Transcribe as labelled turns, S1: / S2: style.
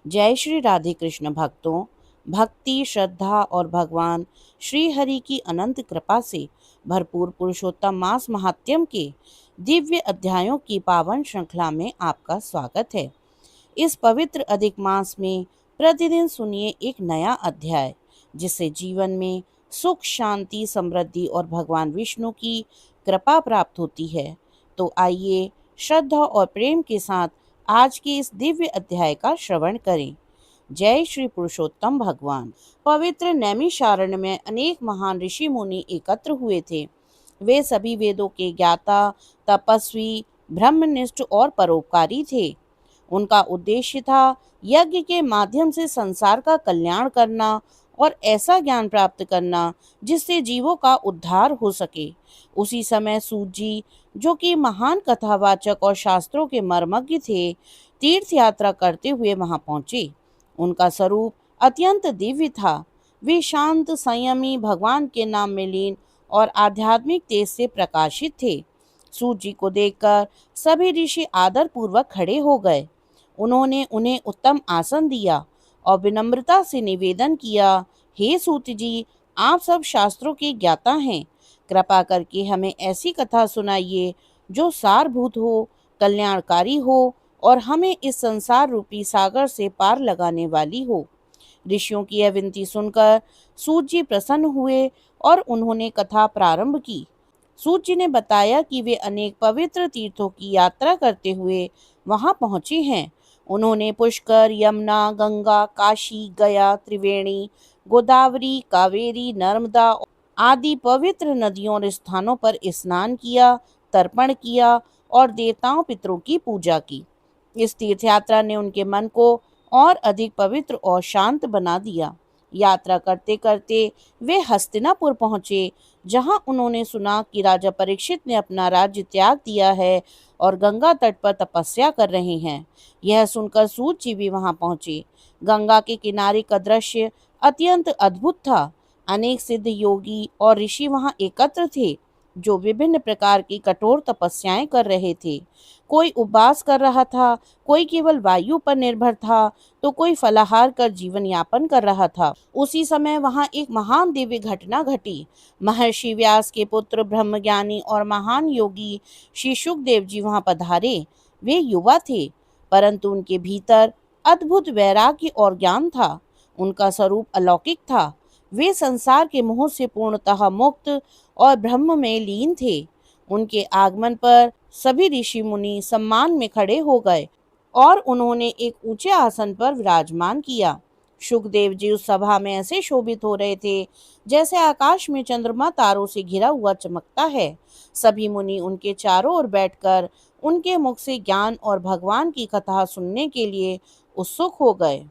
S1: जय श्री राधे कृष्ण भक्तों। भक्ति, श्रद्धा और भगवान श्री हरि की अनंत कृपा से भरपूर पुरुषोत्तम मास महात्म्य के दिव्य अध्यायों की पावन श्रृंखला में आपका स्वागत है। इस पवित्र अधिक मास में प्रतिदिन सुनिए एक नया अध्याय, जिससे जीवन में सुख, शांति, समृद्धि और भगवान विष्णु की कृपा प्राप्त होती है। तो आइए श्रद्धा और प्रेम के साथ आज के इस दिव्य अध्याय का श्रवण करें। जय श्री पुरुषोत्तम भगवान। पवित्र नैमिषारण्य में अनेक महान ऋषि मुनि एकत्र हुए थे। वे सभी वेदों के ज्ञाता, तपस्वी, ब्रह्मनिष्ठ और परोपकारी थे। उनका उद्देश्य था यज्ञ के माध्यम से संसार का कल्याण करना और ऐसा ज्ञान प्राप्त करना जिससे जीवों का उद्धार हो सके। उसी समय सूत जी, जो कि महान कथावाचक और शास्त्रों के मर्मज्ञ थे, तीर्थ यात्रा करते हुए वहां पहुंचे। उनका स्वरूप अत्यंत दिव्य था। वे शांत, संयमी, भगवान के नाम में लीन और आध्यात्मिक तेज से प्रकाशित थे। सूत जी को देखकर सभी ऋषि आदर पूर्वक खड़े हो गए। उन्होंने उन्हें उत्तम आसन दिया और विनम्रता से निवेदन किया, हे सूत जी, आप सब शास्त्रों के ज्ञाता हैं। कृपा करके हमें ऐसी कथा सुनाइए जो सारभूत हो, कल्याणकारी हो और हमें इस संसार रूपी सागर से पार लगाने वाली हो। ऋषियों की यह विनती सुनकर सूत जी प्रसन्न हुए और उन्होंने कथा प्रारंभ की। सूत जी ने बताया कि वे अनेक पवित्र तीर्थों की यात्रा करते हुए वहां पहुंचे हैं। उन्होंने पुष्कर, यमुना, गंगा, काशी, गया, त्रिवेणी, गोदावरी, कावेरी, नर्मदा आदि पवित्र नदियों और स्थानों पर स्नान किया, तर्पण किया और देवताओं पितरों की पूजा की। इस तीर्थ यात्रा ने उनके मन को और अधिक पवित्र और शांत बना दिया। यात्रा करते करते वे हस्तिनापुर पहुंचे, जहां उन्होंने सुना कि राजा परीक्षित ने अपना राज्य त्याग दिया है और गंगा तट पर तपस्या कर रहे हैं। यह सुनकर सूत जी भी वहां पहुंचे। गंगा के किनारे का दृश्य अत्यंत अद्भुत था। अनेक सिद्ध योगी और ऋषि वहां एकत्र थे, जो विभिन्न प्रकार की कठोर तपस्याएं कर रहे थे। कोई उपवास कर रहा था, कोई केवल वायु पर निर्भर था, तो कोई फलाहार कर जीवन यापन कर रहा था। उसी समय वहां एक महान दिव्य घटना घटी। महर्षि व्यास के पुत्र, ब्रह्मज्ञानी और महान योगी श्री शुकदेव जी वहां पधारे। वे युवा थे, परंतु उनके भीतर अद्भुत वैराग्य और ज्ञान था। उनका स्वरूप अलौकिक था। वे संसार के मोह से पूर्णतः मुक्त और ब्रह्म में लीन थे। उनके आगमन पर सभी ऋषि मुनि सम्मान में खड़े हो गए और उन्होंने एक ऊंचे आसन पर विराजमान किया। शुकदेव जी उस सभा में ऐसे शोभित हो रहे थे जैसे आकाश में चंद्रमा तारों से घिरा हुआ चमकता है। सभी मुनि उनके चारों ओर बैठकर उनके मुख से ज्ञान और भगवान की कथा सुनने के लिए उत्सुक हो गए।